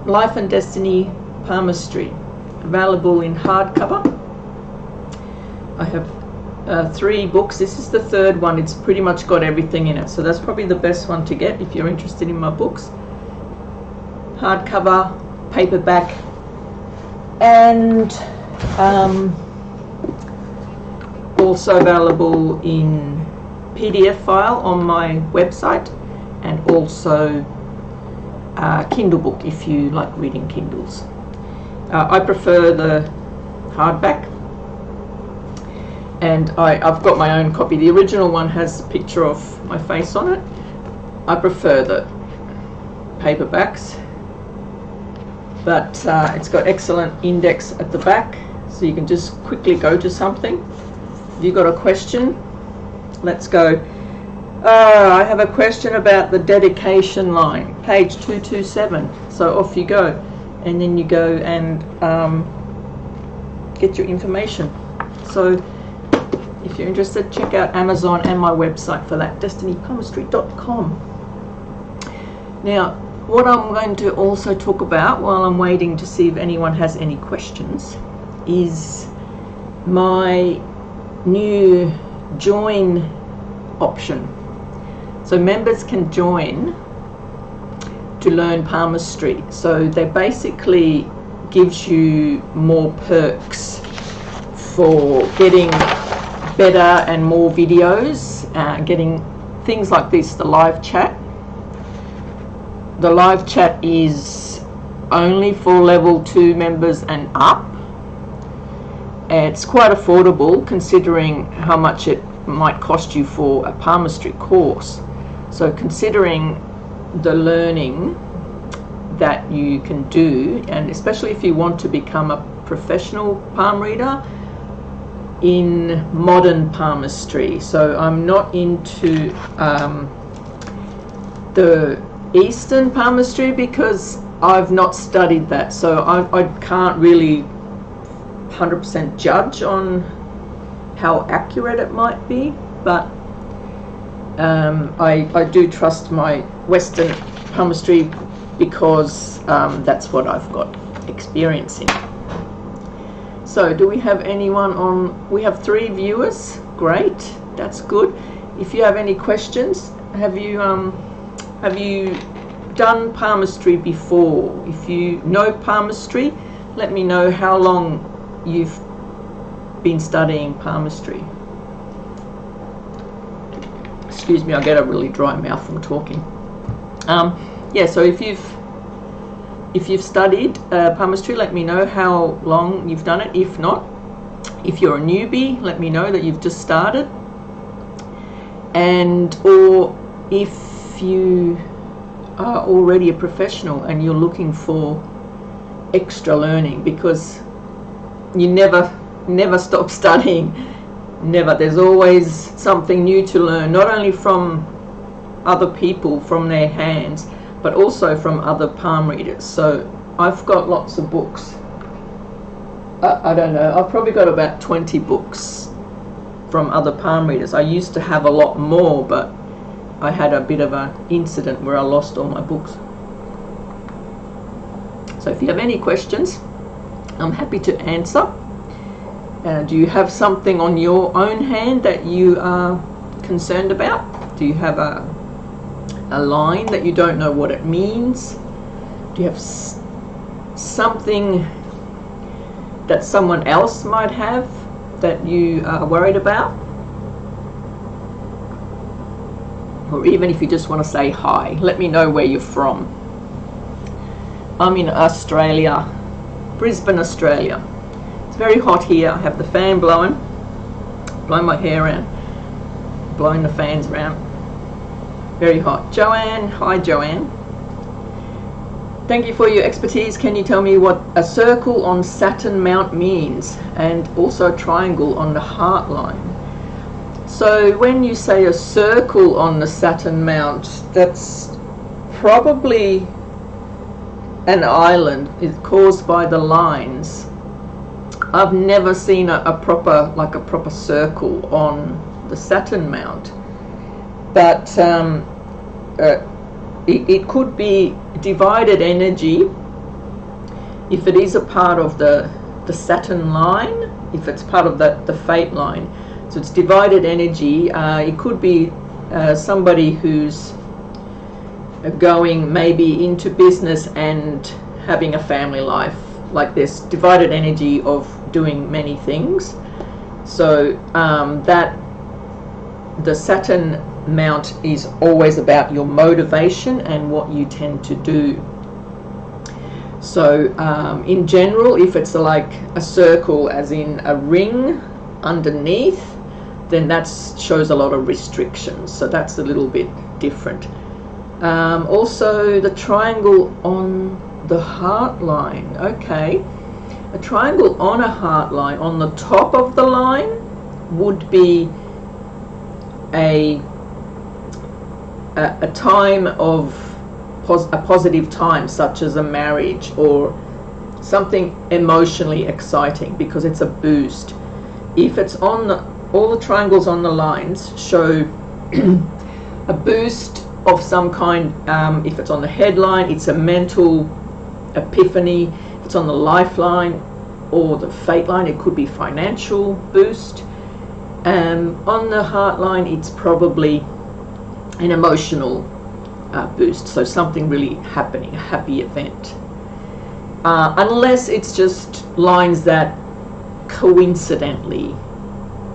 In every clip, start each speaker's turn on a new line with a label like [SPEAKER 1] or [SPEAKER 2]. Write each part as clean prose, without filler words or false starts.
[SPEAKER 1] Life and Destiny Palmistry, available in hardcover. I have 3 books. This is the 3rd one. It's pretty much got everything in it, so that's probably the best one to get if you're interested in my books. Hardcover, paperback, and also available in PDF file on my website, and also Kindle book if you like reading Kindles. I prefer the hardback, and I've got my own copy. The original one has a picture of my face on it. I prefer the paperbacks, but it's got excellent index at the back, so you can just quickly go to something. If you've got a question, let's go. I have a question about the dedication line, page 227. So off you go, and then you go and get your information. So if you're interested, check out Amazon and my website for that, destinypalmistry.com. Now, what I'm going to also talk about while I'm waiting to see if anyone has any questions is my new join option. So members can join to learn palmistry. So they basically gives you more perks for getting better and more videos, getting things like this, the live chat. The live chat is only for level 2 members and up. It's quite affordable considering how much it might cost you for a palmistry course. So considering the learning that you can do, and especially if you want to become a professional palm reader in modern palmistry. So I'm not into the Eastern palmistry because I've not studied that, so I can't really 100% judge on how accurate it might be, but I do trust my Western palmistry because that's what I've got experience in. So do we have anyone on? We have 3 viewers. Great, that's good. If you have any questions, have you done palmistry before? If you know palmistry, let me know how long you've been studying palmistry. Excuse me, I get a really dry mouth from talking. Yeah, so if you've studied palmistry, let me know how long you've done it. If not, if you're a newbie, let me know that you've just started, and or if you are already a professional and you're looking for extra learning, because you never stop studying. Never. There's always something new to learn, not only from other people, from their hands, but also from other palm readers. So I've got lots of books. I don't know, I've probably got about 20 books from other palm readers. I used to have a lot more, but I had a bit of an incident where I lost all my books. So if you have any questions, I'm happy to answer. Do you have something on your own hand that you are concerned about? Do you have a line that you don't know what it means? Do you have something that someone else might have that you are worried about? Or even if you just want to say hi, let me know where you're from. I'm in Australia, Brisbane, Australia. It's very hot here. I have the fan blowing my hair around, blowing the fans around. Very hot. Joanne, hi Joanne. Thank you for your expertise. Can you tell me what a circle on Saturn mount means, and also a triangle on the heart line? So when you say a circle on the Saturn mount, that's probably an island. It's caused by the lines. I've never seen a proper circle on the Saturn mount, but it could be divided energy if it is a part of the Saturn line, if it's part of the fate line, so it's divided energy. It could be somebody who's going maybe into business and having a family life, like this divided energy of doing many things. So that the Saturn mount is always about your motivation and what you tend to do. So in general, if it's like a circle as in a ring underneath, then that shows a lot of restrictions, so that's a little bit different. Also the triangle on the heart line. Okay, a triangle on a heart line on the top of the line would be a time of a positive time, such as a marriage or something emotionally exciting, because it's a boost. If it's on all the triangles on the lines show a boost of some kind. If it's on the headline, it's a mental epiphany. If it's on the lifeline or the fate line, it could be financial boost. On the heart line, it's probably an emotional boost, so something really happening, a happy event. Unless it's just lines that coincidentally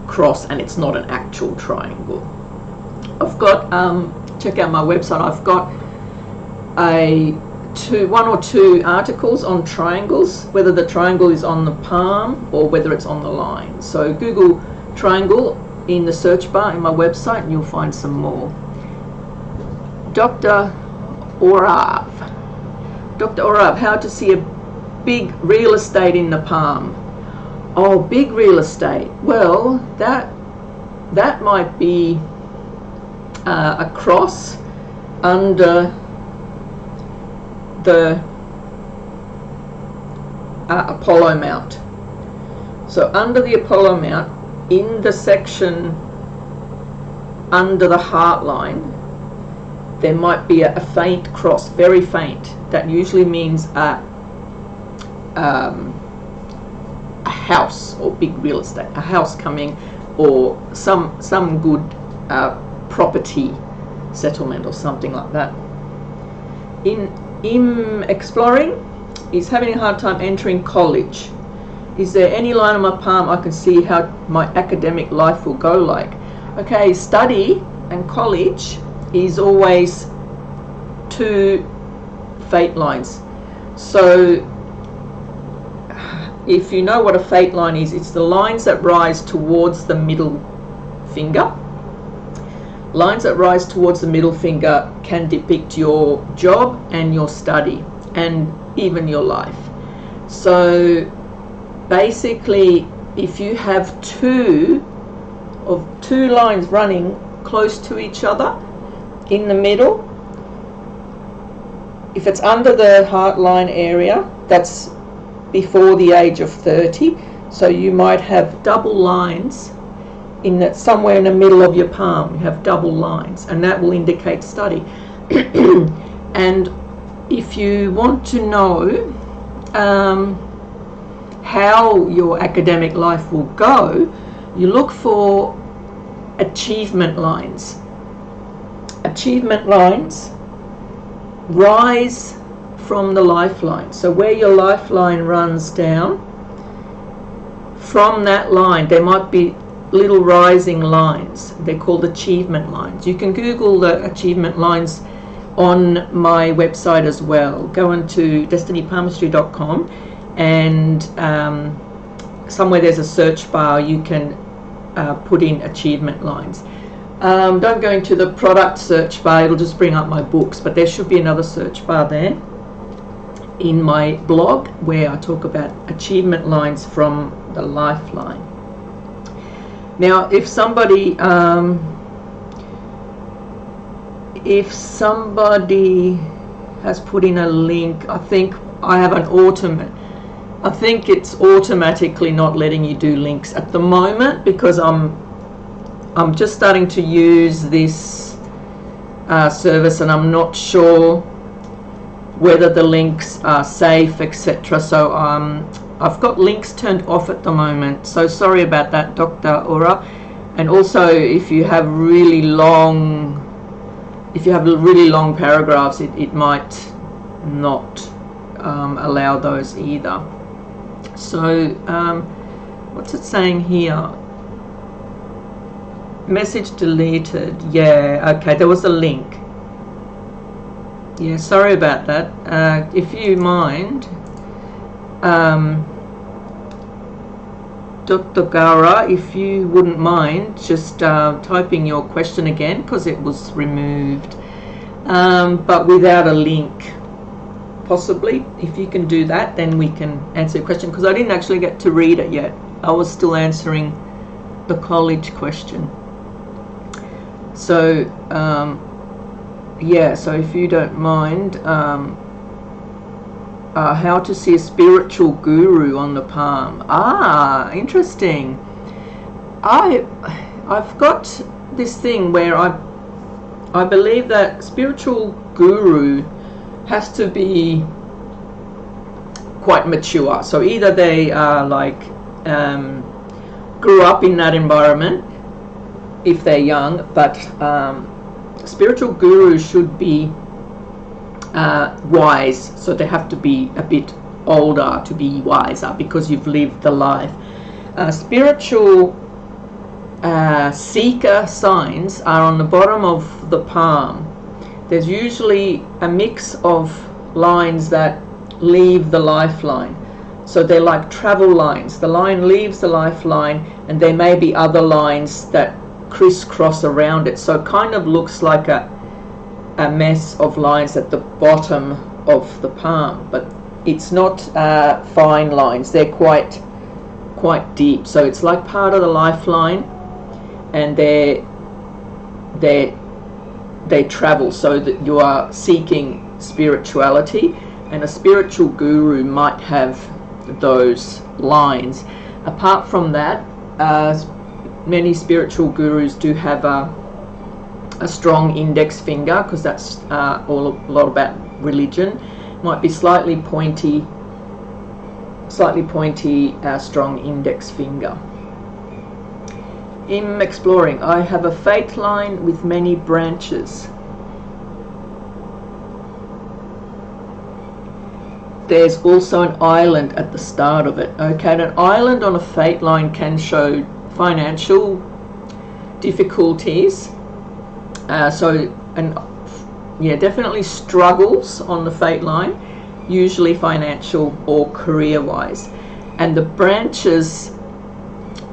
[SPEAKER 1] cross and it's not an actual triangle. I've got, check out my website, I've got one or two articles on triangles, whether the triangle is on the palm or whether it's on the line. So Google triangle in the search bar in my website and you'll find some more. Dr. Orav, how to see a big real estate in the palm. Oh, big real estate. Well, that might be a cross under the Apollo mount. So under the Apollo mount, in the section under the heart line, there might be a faint cross, very faint. That usually means a house or big real estate, a house coming, or some good property settlement or something like that. In exploring, is having a hard time entering college. Is there any line on my palm I can see how my academic life will go like? Okay, study and college is always two fate lines. So if you know what a fate line is, it's the lines that rise towards the middle finger. Lines that rise towards the middle finger can depict your job and your study and even your life. So basically, if you have two lines running close to each other in the middle, if it's under the heart line area, that's before the age of 30. So you might have double lines in that, somewhere in the middle of your palm you have double lines, and that will indicate study. And if you want to know how your academic life will go, you look for achievement lines. Achievement lines rise from the lifeline. So where your lifeline runs down, from that line there might be little rising lines. They're called achievement lines. You can Google the achievement lines on my website as well. Go into destinypalmistry.com and somewhere there's a search bar, you can put in achievement lines. Don't go into the product search bar, it'll just bring up my books, but there should be another search bar there in my blog where I talk about achievement lines from the lifeline. Now if somebody has put in a link, I think I have an I think it's automatically not letting you do links at the moment, because I'm just starting to use this service and I'm not sure whether the links are safe, etc. So I've got links turned off at the moment, so sorry about that, Dr. Aura. And also, if you have really long paragraphs, it might not allow those either. So what's it saying here? Message deleted. Yeah, okay, there was a link. Yeah, sorry about that. If you mind, Dr. Gara, if you wouldn't mind just typing your question again, because it was removed, but without a link. Possibly, if you can do that, then we can answer your question, because I didn't actually get to read it yet. I was still answering the college question. So yeah, so if you don't mind, how to see a spiritual guru on the palm. Ah, interesting. I've got this thing where I believe that spiritual guru has to be quite mature. So either they are like grew up in that environment if they're young, but spiritual gurus should be wise, so they have to be a bit older to be wiser, because you've lived the life. Spiritual seeker signs are on the bottom of the palm. There's usually a mix of lines that leave the lifeline, so they're like travel lines. The line leaves the lifeline, and there may be other lines that crisscross around it, so it kind of looks like a mess of lines at the bottom of the palm, but it's not fine lines. They're quite deep, so it's like part of the lifeline, and they travel, so that you are seeking spirituality, and a spiritual guru might have those lines. Apart from that, many spiritual gurus do have a strong index finger, because that's a lot about religion. Might be slightly pointy, strong index finger. In exploring, I have a fate line with many branches. There's also an island at the start of it. Okay, and an island on a fate line can show financial difficulties. Yeah, definitely struggles on the fate line, usually financial or career-wise. And the branches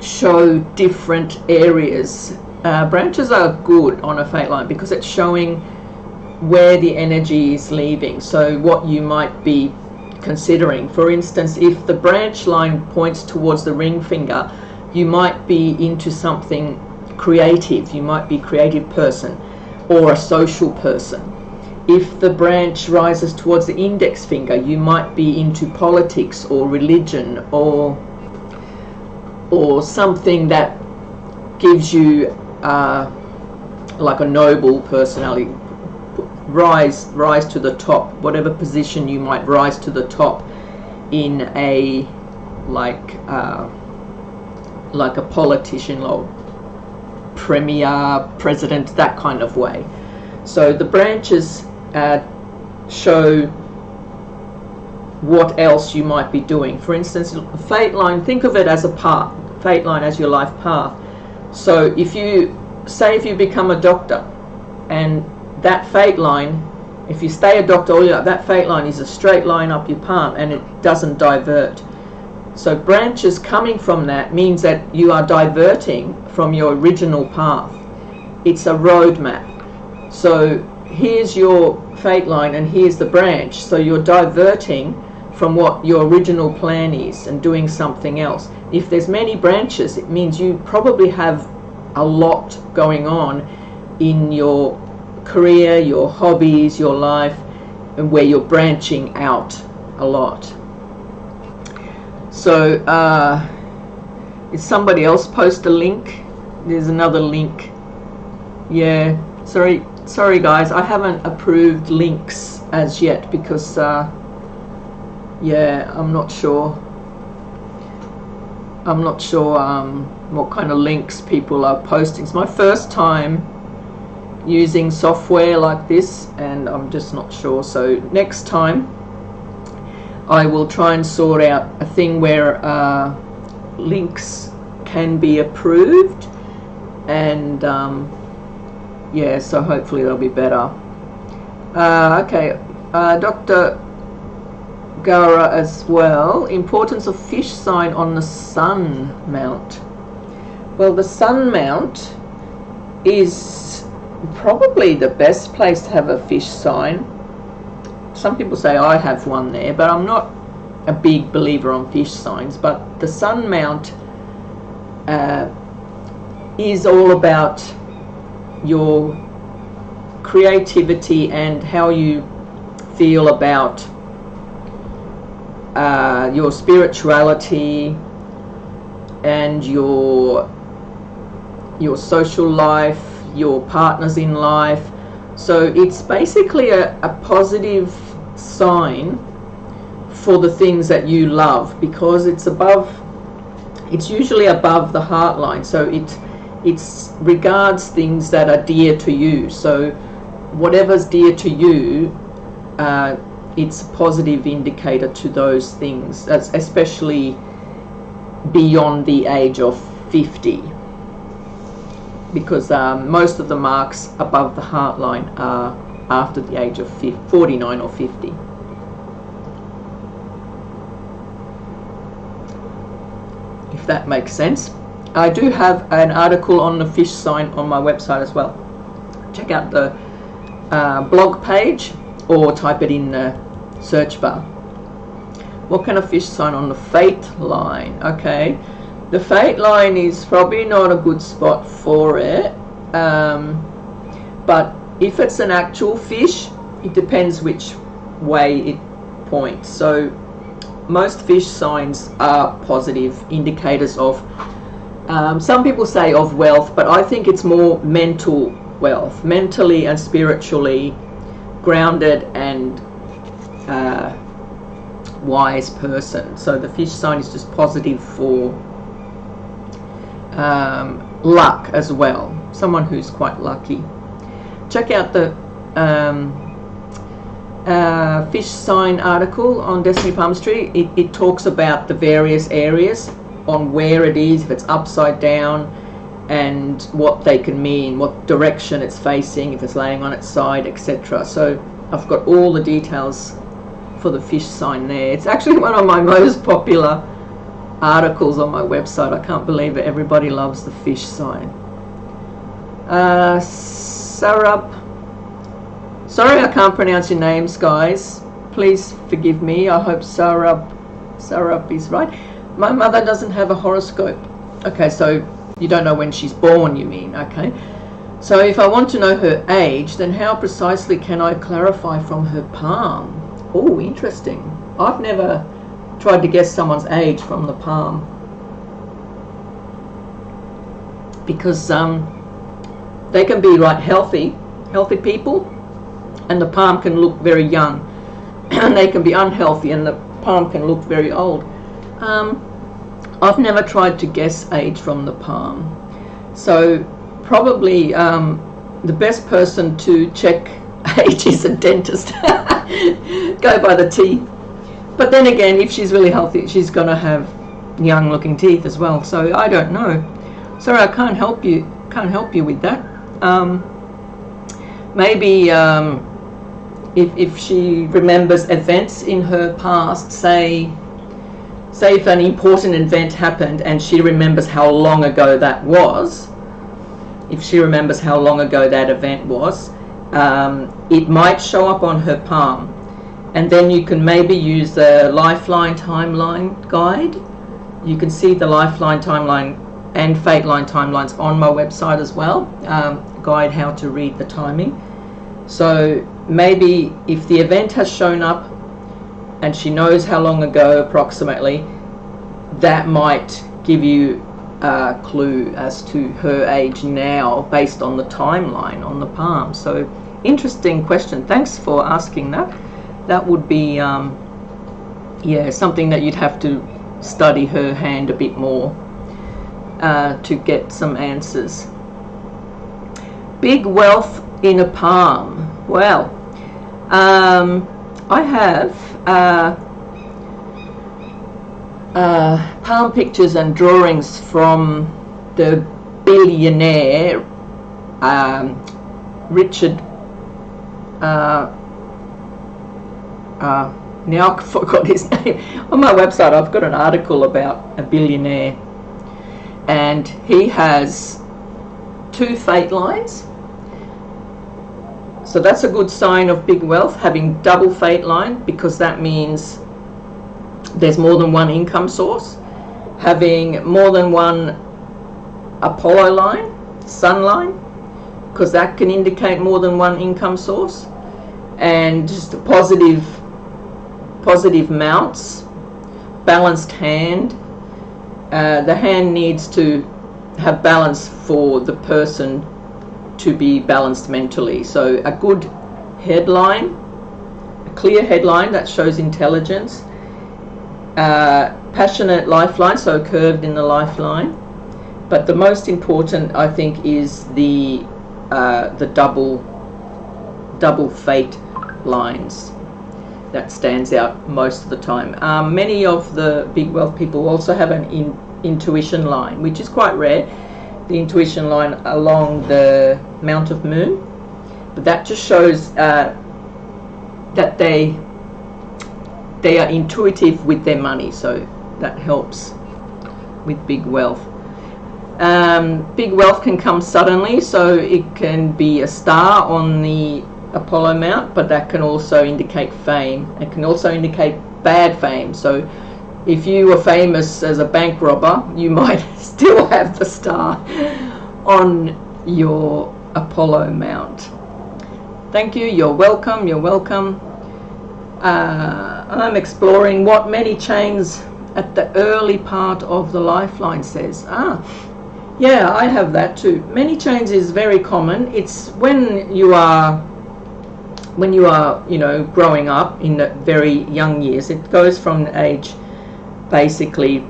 [SPEAKER 1] show different areas. Branches are good on a fate line because it's showing where the energy is leaving, so what you might be considering. For instance, if the branch line points towards the ring finger, you might be into something creative. You might be a creative person or a social person. If the branch rises towards the index finger, you might be into politics or religion or something that gives you like a noble personality. Rise to the top, whatever position you might rise to the top in a like a politician or premier, president, that kind of way. So the branches show what else you might be doing. For instance, fate line, think of it as a path, fate line as your life path. So if you become a doctor, and that fate line, if you stay a doctor all your life, that fate line is a straight line up your palm and it doesn't divert. So branches coming from that means that you are diverting from your original path. It's a road map. So here's your fate line and here's the branch. So you're diverting from what your original plan is and doing something else. If there's many branches, it means you probably have a lot going on in your career, your hobbies, your life, and where you're branching out a lot. So did somebody else post a link? There's another link. Yeah, sorry guys, I haven't approved links as yet, because yeah, I'm not sure what kind of links people are posting. It's my first time using software like this, and I'm just not sure. So next time I will try and sort out a thing where links can be approved, and yeah, so hopefully they'll be better. Okay, Dr. Gara as well. Importance of fish sign on the sun mount. Well, the sun mount is probably the best place to have a fish sign. Some people say I have one there, but I'm not a big believer on fish signs. But the sun mount is all about your creativity and how you feel about your spirituality and your social life, your partners in life. So it's basically a positive sign for the things that you love, because it's usually above the heart line, so it regards things that are dear to you. So whatever's dear to you, it's a positive indicator to those things, especially beyond the age of 50, because most of the marks above the heart line are after the age of 49 or 50. If that makes sense. I do have an article on the fish sign on my website as well. Check out the blog page, or type it in the search bar. What kind of fish sign on the fate line? Okay, the fate line is probably not a good spot for it, but if it's an actual fish, it depends which way it points. So most fish signs are positive indicators of, some people say of wealth, but I think it's more mental wealth, mentally and spiritually grounded and wise person. So the fish sign is just positive for luck as well, someone who's quite lucky. Check out the fish sign article on Destiny Palmistry. It talks about the various areas, on where it is, if it's upside down, and what they can mean, what direction it's facing, if it's laying on its side, etc. So I've got all the details for the fish sign there. It's actually one of my most popular articles on my website. I can't believe it. Everybody loves the fish sign. Sarab. Sorry I can't pronounce your names, guys. Please forgive me. I hope Sarab is right. My mother doesn't have a horoscope. Okay, so you don't know when she's born, you mean? Okay. So if I want to know her age, then how precisely can I clarify from her palm? Oh, interesting. I've never tried to guess someone's age from the palm, because they can be like healthy people, and the palm can look very young, and they can be unhealthy and the palm can look very old. I've never tried to guess age from the palm, so probably the best person to check age is a dentist. Go by the teeth. But then again, if she's really healthy, she's going to have young looking teeth as well. So I don't know. Sorry, I can't help you with that. Maybe if she remembers events in her past, say if an important event happened and she remembers how long ago that was, if she remembers how long ago that event was, it might show up on her palm, and then you can maybe use the Lifeline Timeline guide. You can see the Lifeline Timeline and Fate Line timelines on my website as well, guide how to read the timing. So maybe if the event has shown up and she knows how long ago approximately, that might give you a clue as to her age now based on the timeline on the palm. So interesting question. Thanks for asking that. That would be, yeah, something that you'd have to study her hand a bit more to get some answers. Big wealth in a palm. Well, I have palm pictures and drawings from the billionaire Richard. Now I forgot his name. On my website I've got an article about a billionaire, and he has 2 fate lines. So that's a good sign of big wealth, having double fate line, because that means there's more than one income source. Having more than one Apollo line, sun line, because that can indicate more than one income source. And just positive mounts, balanced hand. The hand needs to have balance for the person to be balanced mentally. So a good headline, a clear headline that shows intelligence, passionate lifeline, so curved in the lifeline. But the most important, I think, is the double fate lines. That stands out most of the time. Many of the big wealth people also have an intuition line, which is quite rare. The intuition line along the Mount of Moon, but that just shows that they are intuitive with their money, so that helps with big wealth. Big wealth can come suddenly, so it can be a star on the Apollo mount, but that can also indicate fame. It can also indicate bad fame. So if you were famous as a bank robber, you might still have the star on your Apollo mount. Thank you. You're welcome. You're welcome. I'm exploring what many chains at the early part of the lifeline says. Yeah, I have that too. Many chains is very common. It's when you are, you know, growing up in the very young years. It goes from age, basically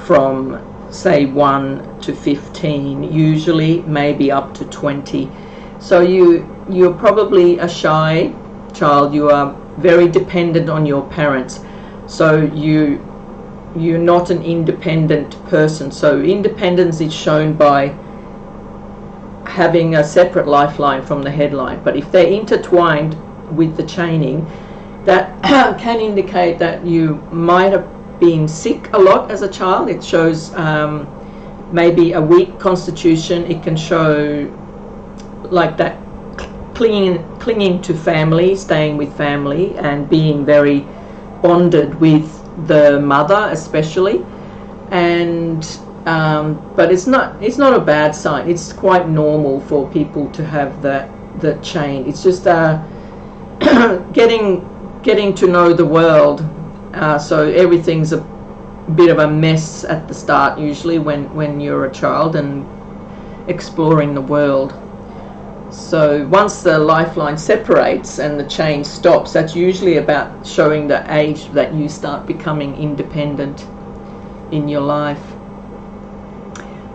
[SPEAKER 1] from say 1 to 15, usually maybe up to 20. So you're probably a shy child. You are very dependent on your parents. So you're not an independent person. So independence is shown by having a separate lifeline from the headline. But if they're intertwined with the chaining, that can indicate that you might have been sick a lot as a child. It shows maybe a weak constitution. It can show like that clinging to family, staying with family, and being very bonded with the mother especially. And but it's not a bad sign. It's quite normal for people to have the chain. It's just getting to know the world. So everything's a bit of a mess at the start usually when you're a child and exploring the world. So once the lifeline separates and the chain stops, that's usually about showing the age that you start becoming independent in your life.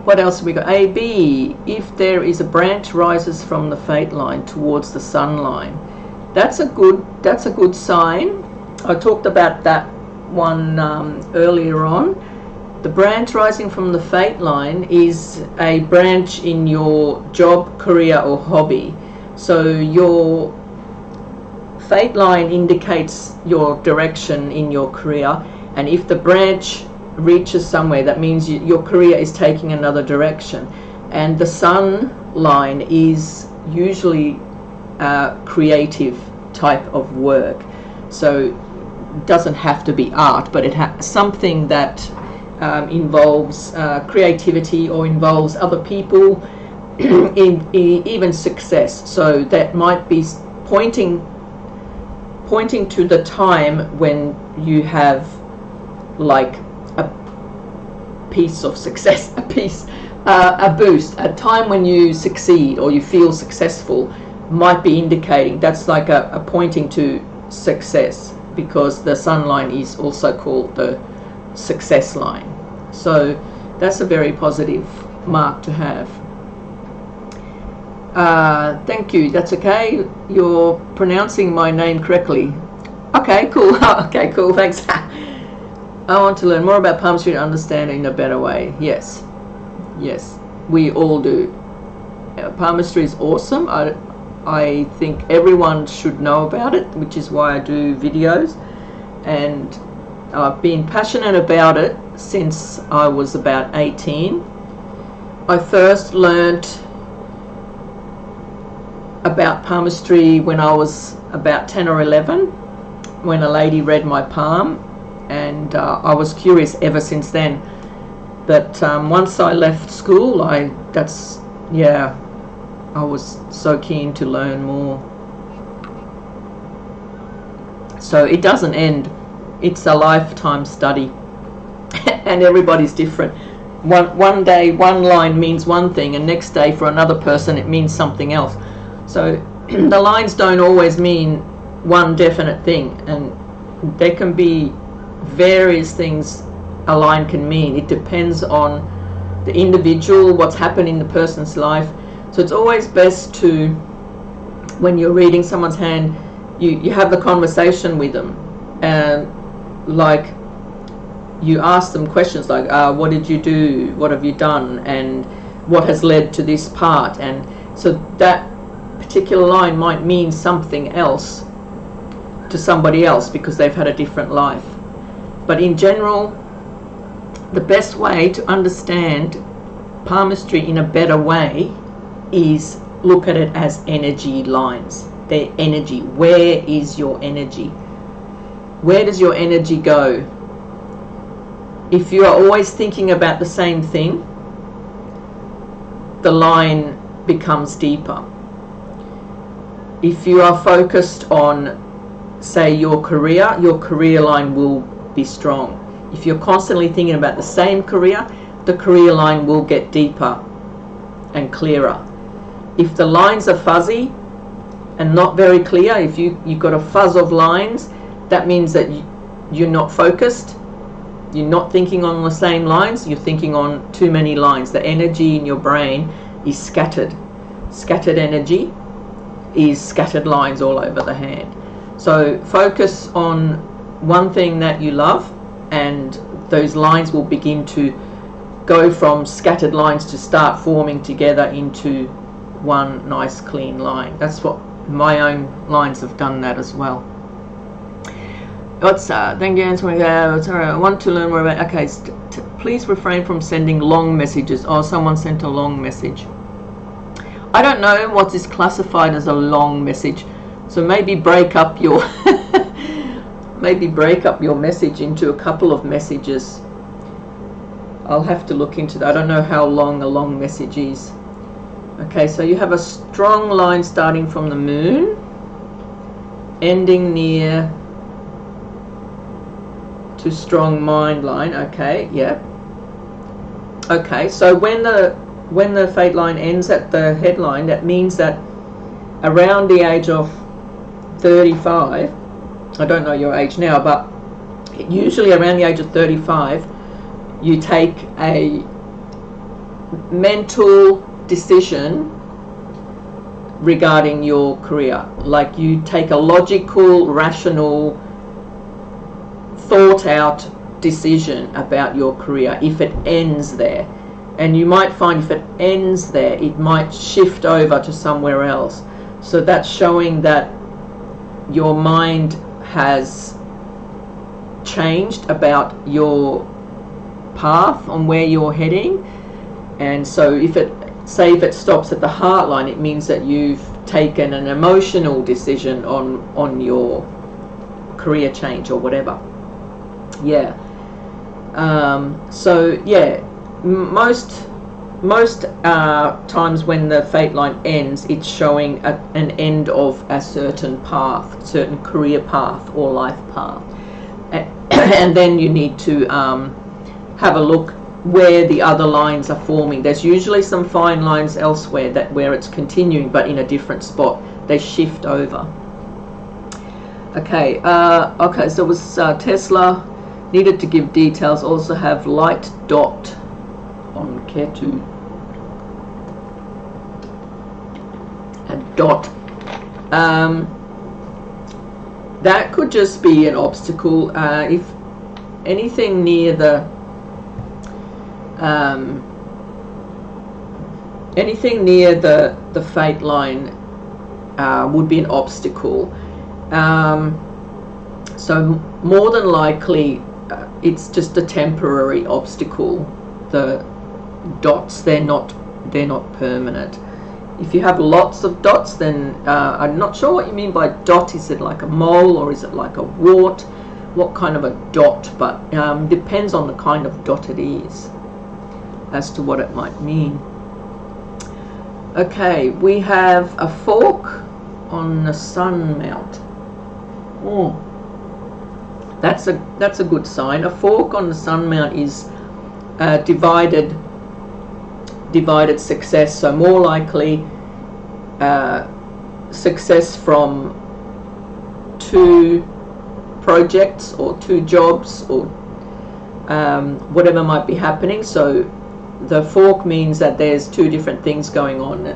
[SPEAKER 1] What else have we got? A, B, if there is a branch rises from the fate line towards the sun line, that's a good sign. I talked about that one earlier on. The branch rising from the fate line is a branch in your job, career or hobby. So your fate line indicates your direction in your career, and if the branch reaches somewhere, that means your career is taking another direction. And the sun line is usually creative type of work. So it doesn't have to be art, but it has something that involves creativity or involves other people, in even success. So that might be pointing to the time when you have like a piece of success, a boost, a time when you succeed or you feel successful. might be indicating, that's like a pointing to success, because the sun line is also called the success line. So that's a very positive mark to have. Thank you. That's okay. You're pronouncing my name correctly. Okay, cool. Okay, cool. Thanks. I want to learn more about palmistry and understand it in a better way. Yes. Yes, we all do. Palmistry is awesome. I think everyone should know about it, which is why I do videos. And I've been passionate about it since I was about 18. I first learned about palmistry when I was about 10 or 11, when a lady read my palm, and I was curious ever since then. But once I left school, I was so keen to learn more. So it doesn't end. It's a lifetime study, and everybody's different. One day one line means one thing, and next day for another person it means something else. So the lines don't always mean one definite thing, and there can be various things a line can mean. It depends on the individual, what's happened in the person's life. So it's always best to, when you're reading someone's hand, you have the conversation with them, and like you ask them questions like, what did you do, what have you done, and what has led to this part. And so that particular line might mean something else to somebody else because they've had a different life. But in general, the best way to understand palmistry in a better way is look at it as energy lines. They're energy. Where is your energy? Where does your energy go? If you are always thinking about the same thing, the line becomes deeper. If you are focused on, say, your career line will be strong. If you're constantly thinking about the same career, the career line will get deeper and clearer. If the lines are fuzzy and not very clear, if you've got a fuzz of lines, that means that you're not focused, you're not thinking on the same lines, you're thinking on too many lines. The energy in your brain is scattered. Scattered energy is scattered lines all over the hand. So focus on one thing that you love, and those lines will begin to go from scattered lines to start forming together into one nice clean line. That's what my own lines have done that as well. What's thank you, I want to learn more about, okay, please refrain from sending long messages. Oh, someone sent a long message. I don't know what is classified as a long message, so maybe break up your maybe break up your message into a couple of messages. I'll have to look into that. I don't know how long a long message is. Okay, so you have a strong line starting from the moon, ending near to strong mind line. Okay, yeah. Okay, so when the fate line ends at the headline, that means that around the age of 35, I don't know your age now, but usually around the age of 35, you take a mental decision regarding your career. Like you take a logical, rational, thought out decision about your career if it ends there. And you might find if it ends there, it might shift over to somewhere else. So that's showing that your mind has changed about your path on where you're heading. And so if it stops at the heart line, it means that you've taken an emotional decision on your career change or whatever. Yeah. So yeah, most times when the fate line ends, it's showing an end of a certain path, certain career path or life path, and then you need to have a look where the other lines are forming. There's usually some fine lines elsewhere where it's continuing, but in a different spot. they shift over. Okay, okay, so it was Tesla needed to give details, also have light dot on care to a dot. That could just be an obstacle. If anything near the fate line would be an obstacle. So more than likely it's just a temporary obstacle. The dots, they're not permanent. If you have lots of dots, then I'm not sure what you mean by dot. Is it like a mole or is it like a wart? What kind of a dot? But depends on the kind of dot it is as to what it might mean. Okay, we have a fork on the sun mount. Oh, that's a good sign. A fork on the sun mount is divided success, so more likely success from 2 projects or 2 jobs or whatever might be happening. So the fork means that there's 2 different things going on,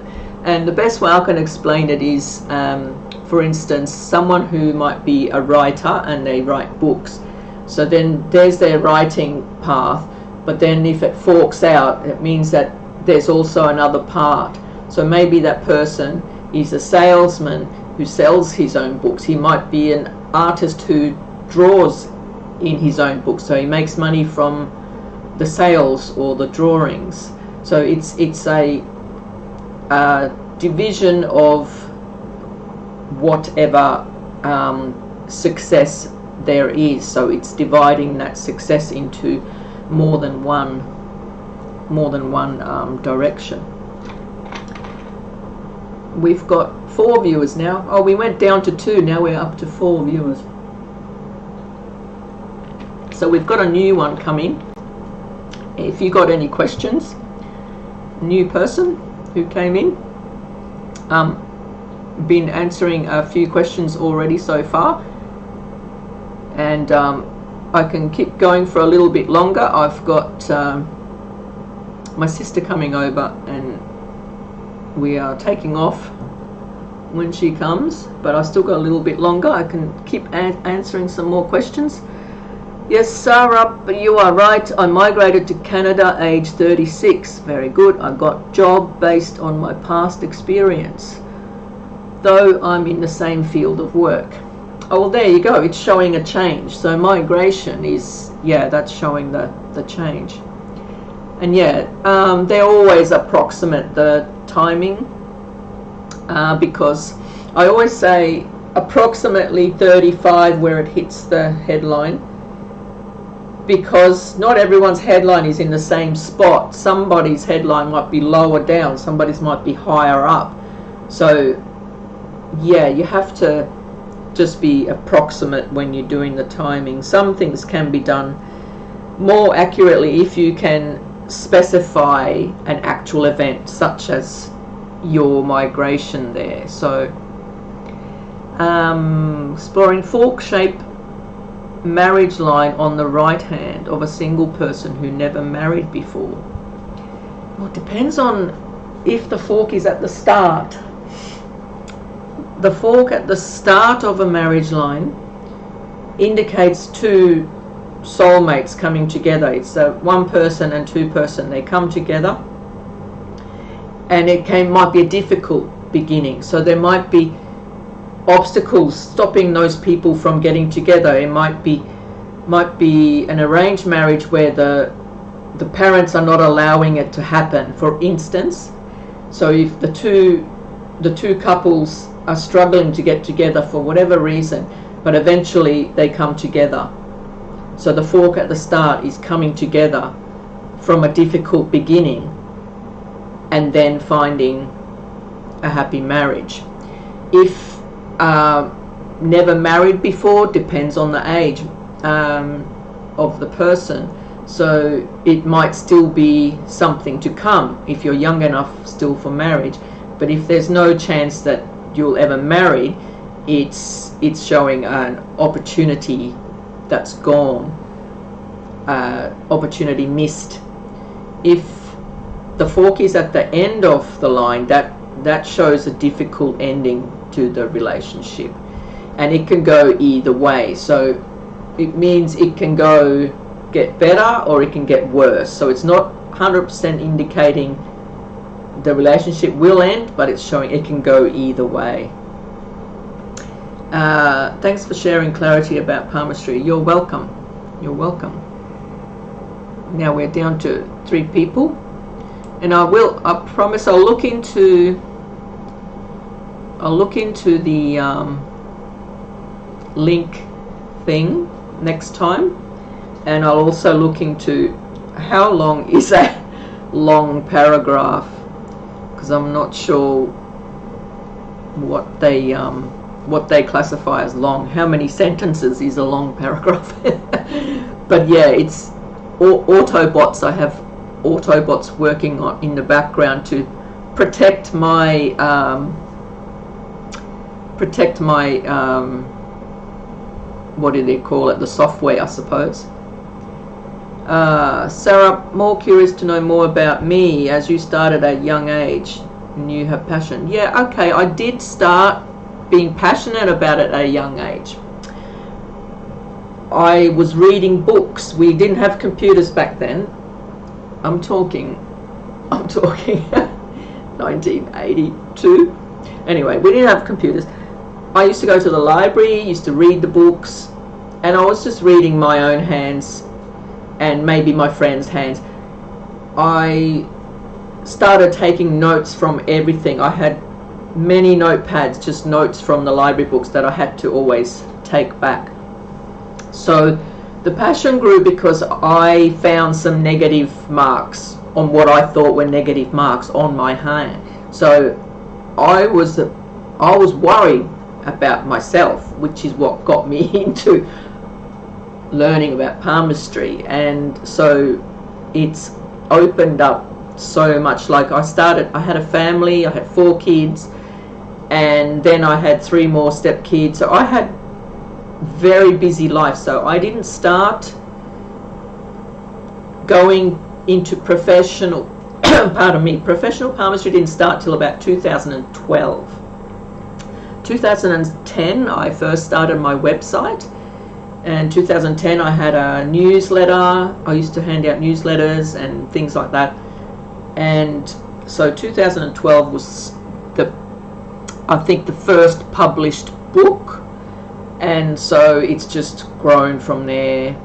[SPEAKER 1] and the best way I can explain it is, for instance, someone who might be a writer and they write books, so then there's their writing path, but then if it forks out, it means that there's also another part. So maybe that person is a salesman who sells his own books. He might be an artist who draws in his own books, so he makes money from the sales or the drawings. So it's a division of whatever success there is. So it's dividing that success into more than one direction. We've got 4 viewers now. Oh, we went down to 2, now we're up to 4 viewers. So we've got a new one coming. If you got any questions, new person who came in, been answering a few questions already so far, and I can keep going for a little bit longer. I've got my sister coming over and we are taking off when she comes, but I still got a little bit longer. I can keep answering some more questions. Yes, Sarah, you are right. I migrated to Canada age 36. Very good. I got job based on my past experience, though I'm in the same field of work. Oh, well, there you go. It's showing a change. So migration is, yeah, that's showing the change. And yeah, they're always approximate, the timing, because I always say approximately 35 where it hits the headline, because not everyone's headline is in the same spot. Somebody's headline might be lower down, somebody's might be higher up. So yeah, you have to just be approximate when you're doing the timing. Some things can be done more accurately if you can specify an actual event, such as your migration there. So exploring fork shape marriage line on the right hand of a single person who never married before. Well, it depends on if the fork is at the start. The fork at the start of a marriage line indicates 2 soulmates coming together. It's one person and 2 person. They come together, and it might be a difficult beginning. So there might be obstacles stopping those people from getting together. It might be an arranged marriage where the parents are not allowing it to happen, for instance. So if the two couples are struggling to get together for whatever reason, but eventually they come together. So the fork at the start is coming together from a difficult beginning and then finding a happy marriage. If never married before, depends on the age of the person. So it might still be something to come if you're young enough still for marriage. But if there's no chance that you'll ever marry, it's showing an opportunity that's gone, opportunity missed. If the fork is at the end of the line, that shows a difficult ending to the relationship, and it can go either way. So it means it can get better or it can get worse. So it's not 100% indicating the relationship will end, but it's showing it can go either way. Thanks for sharing clarity about palmistry. You're welcome. You're welcome. Now we're down to 3 people, and I promise I'll look into the link thing next time, and I'll also look into how long is a long paragraph, because I'm not sure what they classify as long. How many sentences is a long paragraph? But yeah, it's Autobots. I have Autobots working on in the background to protect my what do they call it? The software, I suppose. Sarah, more curious to know more about me, as you started at a young age and you have passion. Yeah, okay, I did start being passionate about it at a young age. I was reading books. We didn't have computers back then. I'm talking 1982. Anyway, we didn't have computers. I used to go to the library, used to read the books, and I was just reading my own hands and maybe my friends' hands. I started taking notes from everything. I had many notepads, just notes from the library books that I had to always take back. So the passion grew because I found some negative marks on what I thought were negative marks on my hand. So I was worried about myself, which is what got me into learning about palmistry. And so it's opened up so much. Like I had a family, I had 4 kids, and then I had 3 more step kids. So I had very busy life. So I didn't start going into professional professional palmistry didn't start till about 2012. 2010 I first started my website, and 2010 I had a newsletter. I used to hand out newsletters and things like that, and so 2012 was I think the first published book, and so it's just grown from there.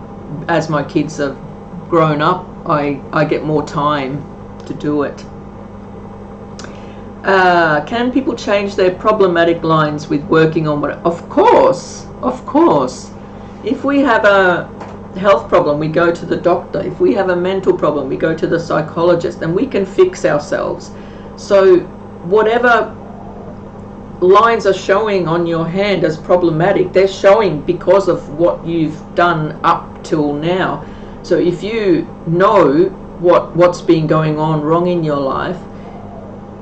[SPEAKER 1] As my kids have grown up, I get more time to do it. Can people change their problematic lines with working on what? Of course. If we have a health problem, we go to the doctor. If we have a mental problem, we go to the psychologist, and we can fix ourselves. So whatever lines are showing on your hand as problematic, they're showing because of what you've done up till now. So if you know what's been going on wrong in your life,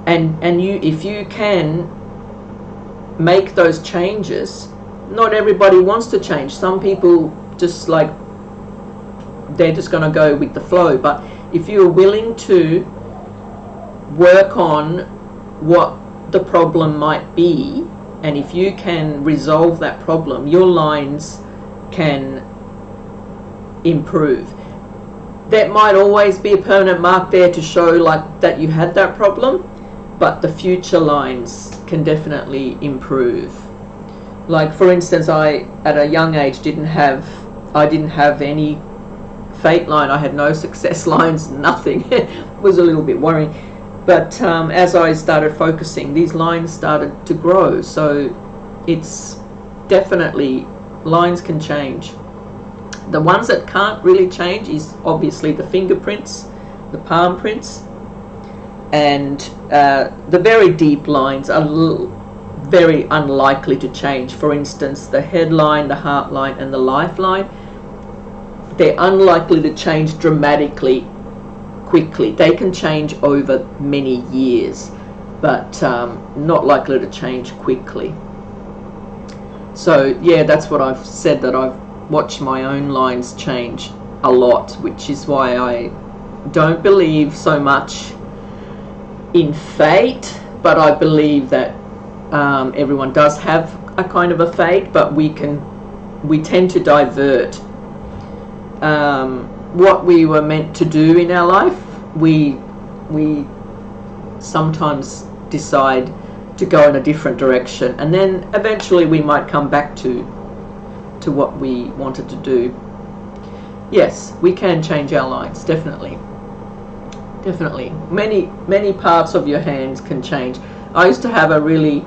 [SPEAKER 1] and if you can make those changes. Not everybody wants to change. Some people just they're just going to go with the flow. But if you're willing to work on what the problem might be, and if you can resolve that problem, your lines can improve. There might always be a permanent mark there to show that you had that problem, but the future lines can definitely improve. Like for instance, I at a young age didn't have any fate line. I had no success lines, nothing. It was a little bit worrying. But as I started focusing, these lines started to grow. So it's definitely, lines can change. The ones that can't really change is obviously the fingerprints, the palm prints, and the very deep lines are very unlikely to change. For instance, the headline, the heart line, and the lifeline, they're unlikely to change dramatically quickly. They can change over many years. but not likely to change quickly. So yeah, that's what I've said, that I've watched my own lines change a lot, which is why I don't believe so much in fate, but I believe that everyone does have a kind of a fate, but we tend to divert what we were meant to do in our life. We sometimes decide to go in a different direction, and then eventually we might come back to what we wanted to do. Yes, we can change our lines, definitely. Many parts of your hands can change. I used to have a really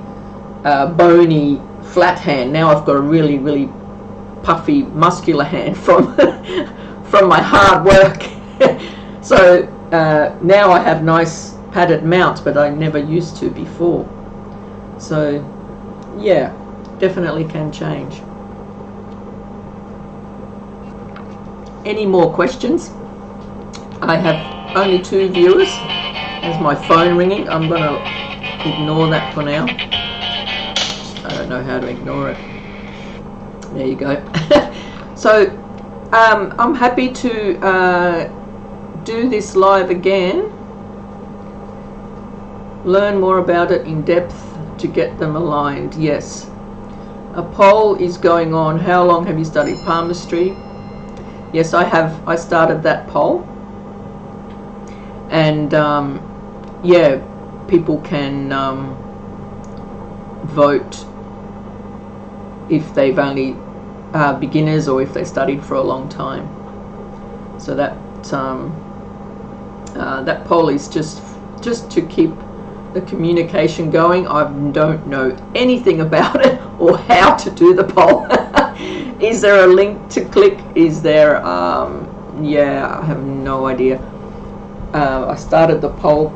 [SPEAKER 1] bony flat hand. Now I've got a really puffy muscular hand from from my hard work. So now I have nice padded mounts, but I never used to before. So yeah, definitely can change. Any more questions? I have only 2 viewers. There's my phone ringing. I'm going to ignore that for now. I don't know how to ignore it. There you go. So I'm happy to do this live again. Learn more about it in depth to get them aligned. Yes. A poll is going on. How long have you studied palmistry? Yes, I have. I started that poll. And yeah, people can vote if they've only beginners or if they studied for a long time. So that that poll is just to keep the communication going. I don't know anything about it or how to do the poll. Is there a link to click? Is there yeah, I have no idea. I started the poll,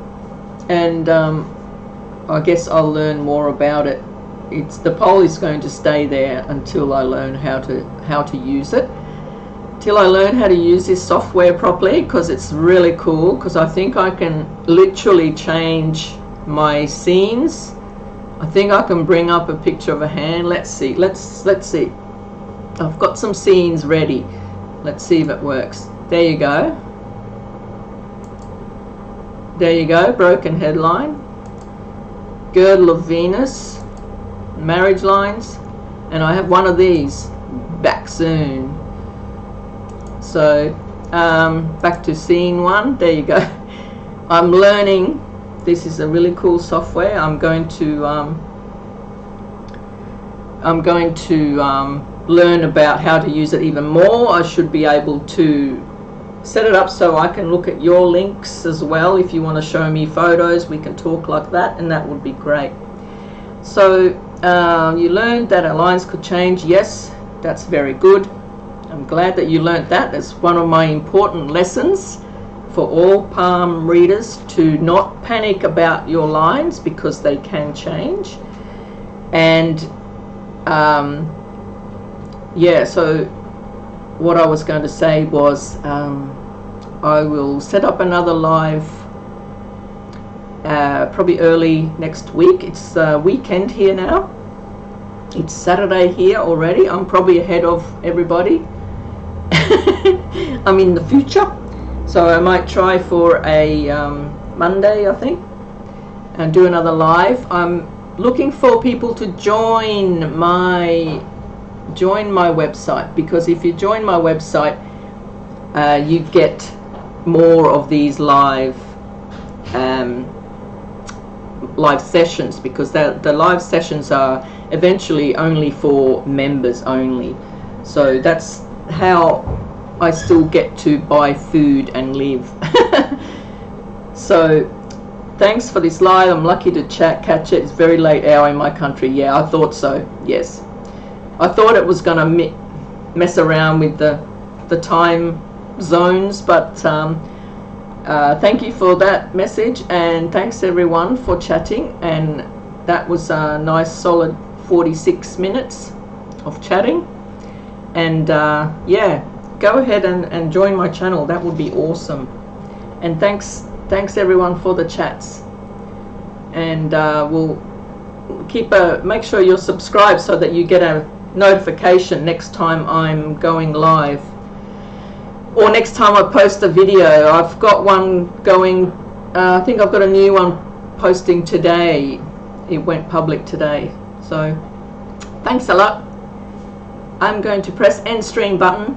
[SPEAKER 1] and I guess I'll learn more about it. The poll is going to stay there until I learn how to use it, till I learn how to use this software properly, because it's really cool. Because I think I can literally change my scenes. I think I can bring up a picture of a hand. Let's see. Let's see. I've got some scenes ready. Let's see if it works. There you go. There you go. Broken headline. Girdle of Venus. Marriage lines. And I have one of these. Back soon. So back to scene 1. There you go. I'm learning. This is a really cool software. I'm going to learn about how to use it even more. I should be able to set it up so I can look at your links as well. If you want to show me photos, we can talk like that, and that would be great. So you learned that our lines could change. Yes, that's very good. I'm glad that you learned that. That's one of my important lessons for all palm readers, to not panic about your lines, because they can change. And yeah, so what I was going to say was I will set up another live probably early next week. It's weekend here now. It's Saturday here already. I'm probably ahead of everybody. I'm in the future. So I might try for a Monday, I think, and do another live. I'm looking for people to join my website, because if you join my website, you get more of these live sessions, because the live sessions are eventually only for members only. So that's how I still get to buy food and live. So thanks for this live. I'm lucky to catch it. It's very late hour in my country. Yeah, I thought so. Yes, I thought it was going to mess around with the time zones, but thank you for that message, and thanks everyone for chatting. And that was a nice solid 46 minutes of chatting. And yeah, go ahead and join my channel. That would be awesome. And thanks everyone for the chats. and we'll make sure you're subscribed so that you get a notification next time I'm going live, or next time I post a video. I've got one going, I think I've got a new one posting today. It went public today. So thanks a lot. I'm going to press end stream button